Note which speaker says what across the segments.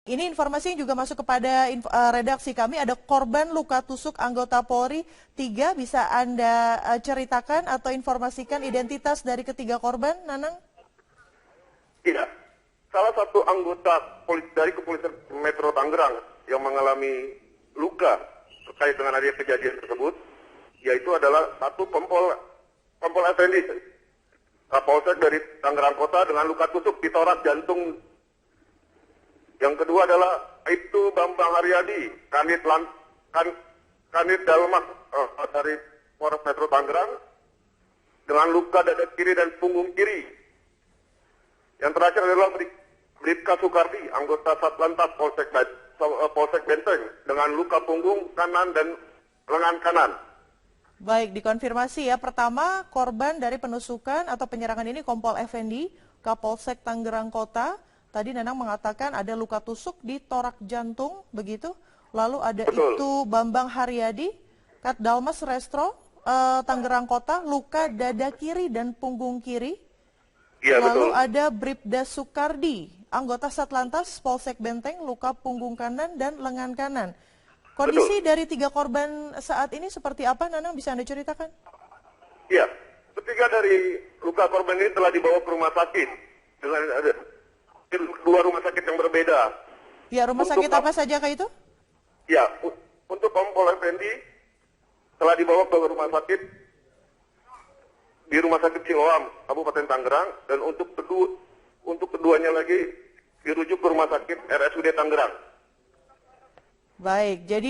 Speaker 1: Ini informasi yang juga masuk kepada redaksi kami, ada korban luka tusuk anggota Polri 3. Bisa Anda ceritakan atau informasikan identitas dari ketiga korban, Nanang?
Speaker 2: Iya, salah satu anggota dari Kepolisian Metro Tangerang yang mengalami luka terkait dengan adanya kejadian tersebut, yaitu adalah satu Kompol Effendi, Kapolsek dari Tangerang Kota dengan luka tusuk di torak jantung. Yang kedua adalah Aibtu Bambang Haryadi, Kanit Dalmas dari Polres Metro Tangerang dengan luka dada kiri dan punggung kiri. Yang terakhir adalah Bribka Soekardi, anggota Satlantas Polsek Benteng dengan luka punggung kanan dan lengan kanan.
Speaker 1: Baik, dikonfirmasi ya. Pertama, korban dari penusukan atau penyerangan ini Kompol Effendi, Kapolsek Tangerang Kota. Tadi Nanang mengatakan ada luka tusuk di torak jantung, begitu. Lalu ada Ibtu Bambang Haryadi, Kat Dalmas Restro, Tangerang Kota, luka dada kiri dan punggung kiri.
Speaker 2: Ya,
Speaker 1: Lalu
Speaker 2: betul.
Speaker 1: ada Bribda Soekardi, anggota Satlantas Polsek Benteng, luka punggung kanan dan lengan kanan. Kondisi dari 3 korban saat ini seperti apa, Nanang? Bisa Anda ceritakan?
Speaker 2: Iya, ketiga dari luka korban ini telah dibawa ke rumah sakit dengan ada 2 rumah sakit yang berbeda.
Speaker 1: Ya, rumah sakit apa saja kah itu?
Speaker 2: Ya, untuk Kompol Effendi telah dibawa ke rumah sakit di Rumah Sakit Siloam, Kabupaten Tangerang, dan untuk keduanya lagi dirujuk ke Rumah Sakit RSUD Tangerang.
Speaker 1: Baik, jadi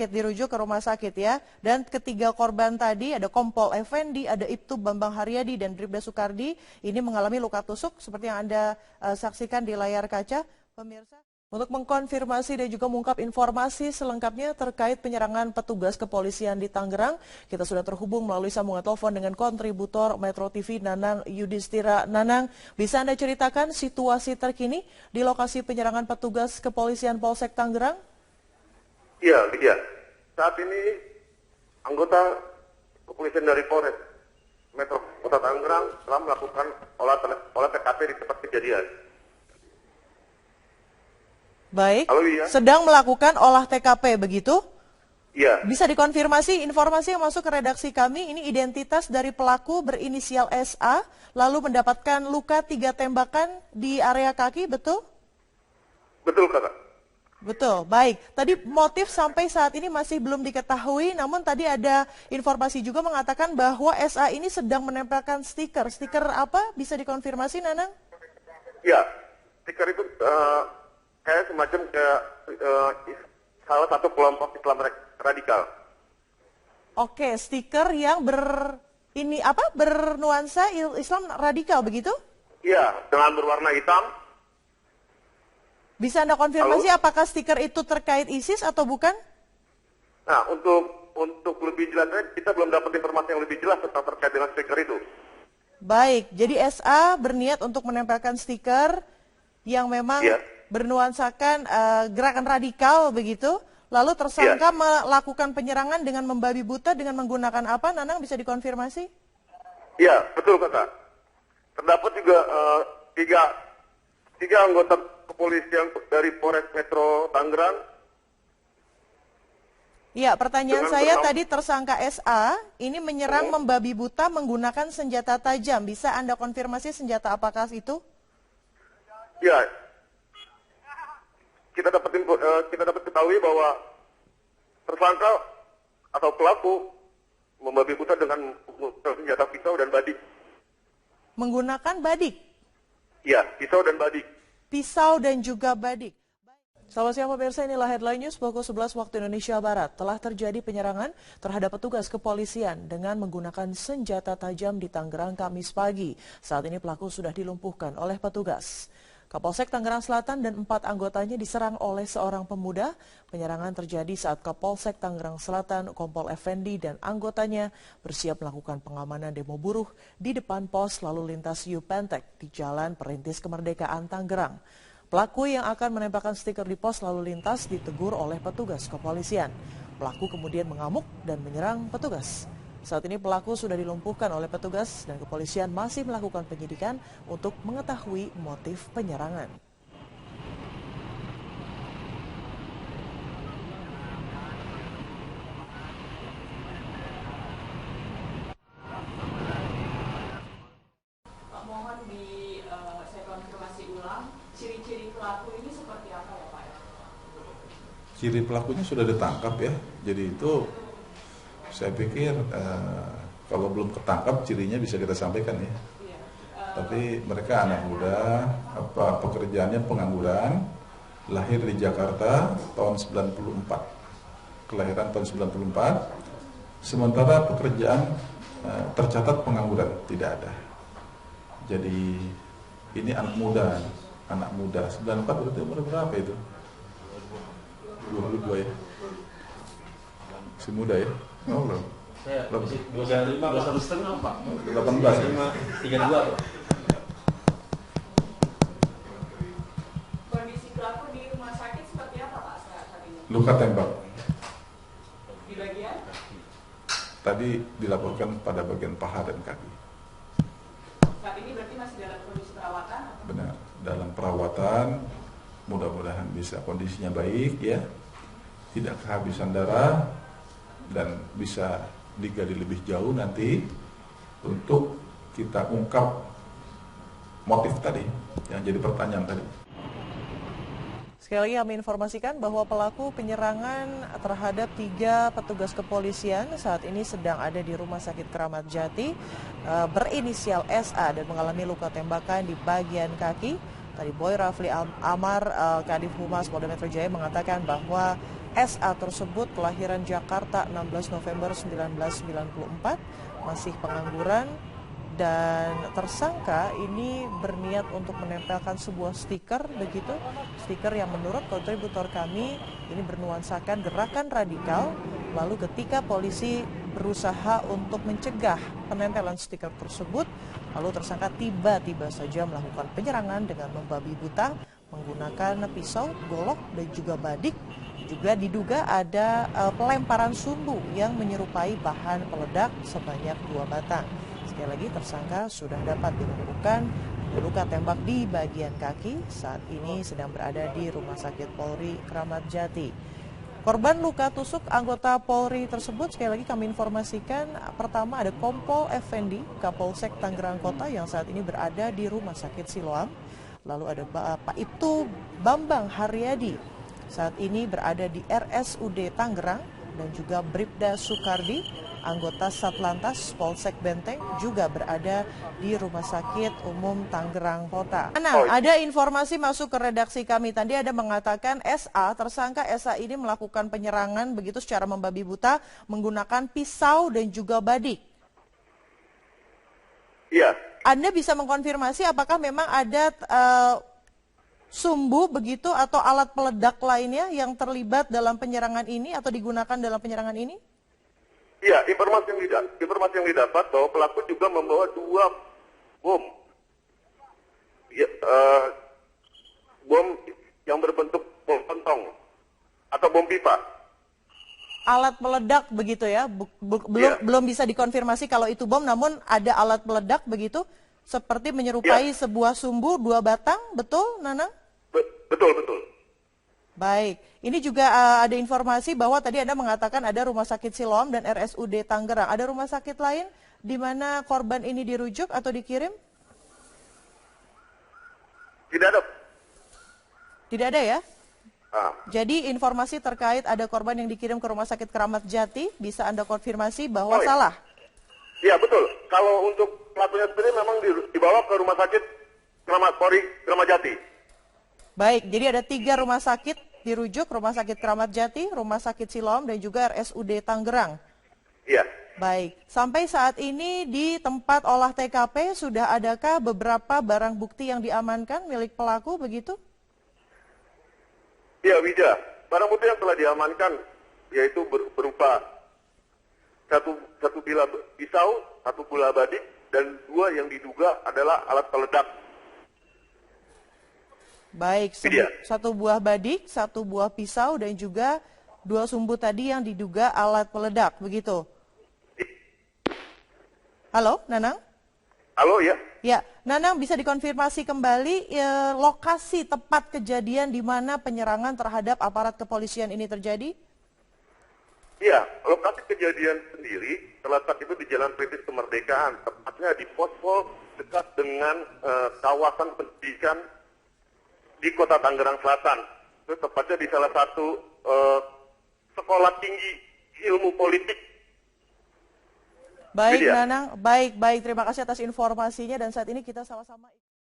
Speaker 1: dirujuk ke rumah sakit ya. Dan ketiga korban tadi ada Kompol Effendi, ada Ibtu Bambang Haryadi dan Bribda Soekardi. Ini mengalami luka tusuk seperti yang Anda saksikan di layar kaca, pemirsa. Untuk mengkonfirmasi dan juga mengungkap informasi selengkapnya terkait penyerangan petugas kepolisian di Tangerang, kita sudah terhubung melalui sambungan telepon dengan kontributor Metro TV Nanang Yudhistira. Nanang, bisa Anda ceritakan situasi terkini di lokasi penyerangan petugas kepolisian Polsek Tangerang?
Speaker 2: Iya. Saat ini anggota kepolisian dari Polres Metro Kota Tangerang telah melakukan olah TKP di tempat kejadian.
Speaker 1: Baik,
Speaker 2: Halo, iya.
Speaker 1: sedang melakukan olah TKP begitu?
Speaker 2: Iya.
Speaker 1: Bisa dikonfirmasi informasi yang masuk ke redaksi kami, ini identitas dari pelaku berinisial SA, lalu mendapatkan luka 3 tembakan di area kaki, betul?
Speaker 2: Betul, Kakak.
Speaker 1: Betul, baik. Tadi motif sampai saat ini masih belum diketahui, namun tadi ada informasi juga mengatakan bahwa SA ini sedang menempelkan stiker. Stiker apa? Bisa dikonfirmasi, Nanang?
Speaker 2: Iya, stiker itu kayak semacam salah satu kelompok Islam radikal.
Speaker 1: Oke, stiker yang bernuansa Islam radikal begitu?
Speaker 2: Iya, dengan berwarna hitam.
Speaker 1: Bisa Anda konfirmasi apakah stiker itu terkait ISIS atau bukan?
Speaker 2: Nah, untuk lebih jelasnya kita belum dapat informasi yang lebih jelas tentang terkait dengan stiker itu.
Speaker 1: Baik, jadi SA berniat untuk menempelkan stiker yang memang bernuansakan gerakan radikal begitu. Lalu tersangka melakukan penyerangan dengan membabi buta dengan menggunakan apa? Nanang, bisa dikonfirmasi?
Speaker 2: Iya, betul, Kakak. Terdapat juga tiga anggota kepolisian dari Polres Metro Tangerang.
Speaker 1: Iya, pertanyaan saya tadi tersangka SA ini menyerang membabi buta menggunakan senjata tajam. Bisa Anda konfirmasi senjata apakah itu?
Speaker 2: Ya, kita dapat ketahui bahwa tersangka atau pelaku membabi buta dengan senjata pisau dan badik.
Speaker 1: Menggunakan badik?
Speaker 2: Iya, pisau dan badik.
Speaker 1: Pisau dan juga badik. Selamat siang pemirsa, inilah Headline News pukul 11 waktu Indonesia Barat. Telah terjadi penyerangan terhadap petugas kepolisian dengan menggunakan senjata tajam di Tangerang Kamis pagi. Saat ini pelaku sudah dilumpuhkan oleh petugas. Kapolsek Tangerang Selatan dan 4 anggotanya diserang oleh seorang pemuda. Penyerangan terjadi saat Kapolsek Tangerang Selatan, Kompol Effendi dan anggotanya bersiap melakukan pengamanan demo buruh di depan pos lalu lintas Yupentek di Jalan Perintis Kemerdekaan Tangerang. Pelaku yang akan menempelkan stiker di pos lalu lintas ditegur oleh petugas kepolisian. Pelaku kemudian mengamuk dan menyerang petugas. Saat ini pelaku sudah dilumpuhkan oleh petugas dan kepolisian masih melakukan penyidikan untuk mengetahui motif penyerangan.
Speaker 3: Ciri pelakunya sudah ditangkap ya. Jadi itu saya pikir kalau belum ketangkap cirinya bisa kita sampaikan ya. Tapi mereka anak muda, pekerjaannya pengangguran, lahir di Jakarta tahun 94. Kelahiran tahun 94. Sementara pekerjaan tercatat pengangguran tidak ada. Jadi ini anak muda 94 berarti umur berapa itu? 22 ya. Masih muda ya? Oh, belum.
Speaker 4: Saya 25, 21,5 Pak.
Speaker 3: 18 ya?
Speaker 4: 32 Pak.
Speaker 5: Kondisi pelaku di rumah sakit seperti apa Pak saat ini?
Speaker 3: Luka tembak.
Speaker 5: Di bagian?
Speaker 3: Tadi dilaporkan pada bagian paha dan kaki.
Speaker 5: Saat ini berarti masih dalam kondisi perawatan?
Speaker 3: Benar, dalam perawatan, mudah-mudahan bisa kondisinya baik ya, tidak kehabisan darah, dan bisa digali lebih jauh nanti untuk kita ungkap motif tadi yang jadi pertanyaan tadi.
Speaker 1: Sekali lagi kami informasikan bahwa pelaku penyerangan terhadap 3 petugas kepolisian saat ini sedang ada di Rumah Sakit Kramat Jati, berinisial SA dan mengalami luka tembakan di bagian kaki. Tadi Boy Rafli Amar, Kadif Humas Polda Metro Jaya mengatakan bahwa SA tersebut kelahiran Jakarta 16 November 1994, masih pengangguran, dan tersangka ini berniat untuk menempelkan sebuah stiker begitu, stiker yang menurut kontributor kami ini bernuansakan gerakan radikal. Lalu ketika polisi berusaha untuk mencegah penempelan stiker tersebut, lalu tersangka tiba-tiba saja melakukan penyerangan dengan membabi buta menggunakan pisau, golok, dan juga badik. Juga diduga ada pelemparan sumbu yang menyerupai bahan peledak sebanyak 2 batang. Sekali lagi tersangka sudah dapat ditemukan luka tembak di bagian kaki, saat ini sedang berada di Rumah Sakit Polri Kramat Jati. Korban luka tusuk anggota Polri tersebut sekali lagi kami informasikan, pertama ada Kompol Effendi, Kapolsek Tangerang Kota yang saat ini berada di Rumah Sakit Siloam. Lalu ada Pak Ibtu Bambang Haryadi, saat ini berada di RSUD Tangerang, dan juga Bribda Soekardi, anggota Satlantas Polsek Benteng, juga berada di Rumah Sakit Umum Tangerang Kota. Nah, ada informasi masuk ke redaksi kami. Tadi ada mengatakan tersangka SA ini melakukan penyerangan begitu secara membabi buta menggunakan pisau dan juga badik.
Speaker 2: Iya.
Speaker 1: Anda bisa mengkonfirmasi apakah memang ada sumbu begitu atau alat peledak lainnya yang terlibat dalam penyerangan ini atau digunakan dalam penyerangan ini?
Speaker 2: Iya, informasi yang didapat bahwa pelaku juga membawa 2 bom. Ya, bom yang berbentuk bom pentong atau bom pipa.
Speaker 1: Alat peledak begitu ya, belum bisa dikonfirmasi kalau itu bom, namun ada alat peledak begitu, seperti menyerupai sebuah sumbu 2 batang, betul Nanang?
Speaker 2: Betul.
Speaker 1: Baik, ini juga ada informasi bahwa tadi Anda mengatakan ada Rumah Sakit Siloam dan RSUD Tangerang. Ada rumah sakit lain di mana korban ini dirujuk atau dikirim?
Speaker 2: Tidak ada.
Speaker 1: Tidak ada ya? Jadi informasi terkait ada korban yang dikirim ke Rumah Sakit Kramat Jati, bisa Anda konfirmasi bahwa salah?
Speaker 2: Iya, betul. Kalau untuk pelakunya sendiri memang dibawa ke Rumah Sakit Kramat Jati.
Speaker 1: Baik, jadi ada 3 rumah sakit dirujuk, Rumah Sakit Kramat Jati, Rumah Sakit Siloam, dan juga RSUD Tangerang.
Speaker 2: Iya.
Speaker 1: Baik, sampai saat ini di tempat olah TKP sudah adakah beberapa barang bukti yang diamankan milik pelaku begitu?
Speaker 2: Iya, Wida. Barang bukti yang telah diamankan yaitu berupa satu bilah pisau, 1 bola badik, dan 2 yang diduga adalah alat peledak.
Speaker 1: Baik, 1 buah badik, 1 buah pisau, dan juga 2 sumbu tadi yang diduga alat peledak, begitu? Halo, Nanang?
Speaker 2: Halo, ya?
Speaker 1: Ya, Nanang bisa dikonfirmasi kembali lokasi tepat kejadian di mana penyerangan terhadap aparat kepolisian ini terjadi?
Speaker 2: Iya, lokasi kejadian sendiri terletak itu di Jalan Perintis Kemerdekaan, tepatnya di pos-pos dekat dengan kawasan pendidikan di Kota Tangerang Selatan. Itu tepatnya di salah satu sekolah tinggi ilmu politik.
Speaker 1: Baik,
Speaker 2: Widya.
Speaker 1: Nanang. Baik. Terima kasih atas informasinya dan saat ini kita sama-sama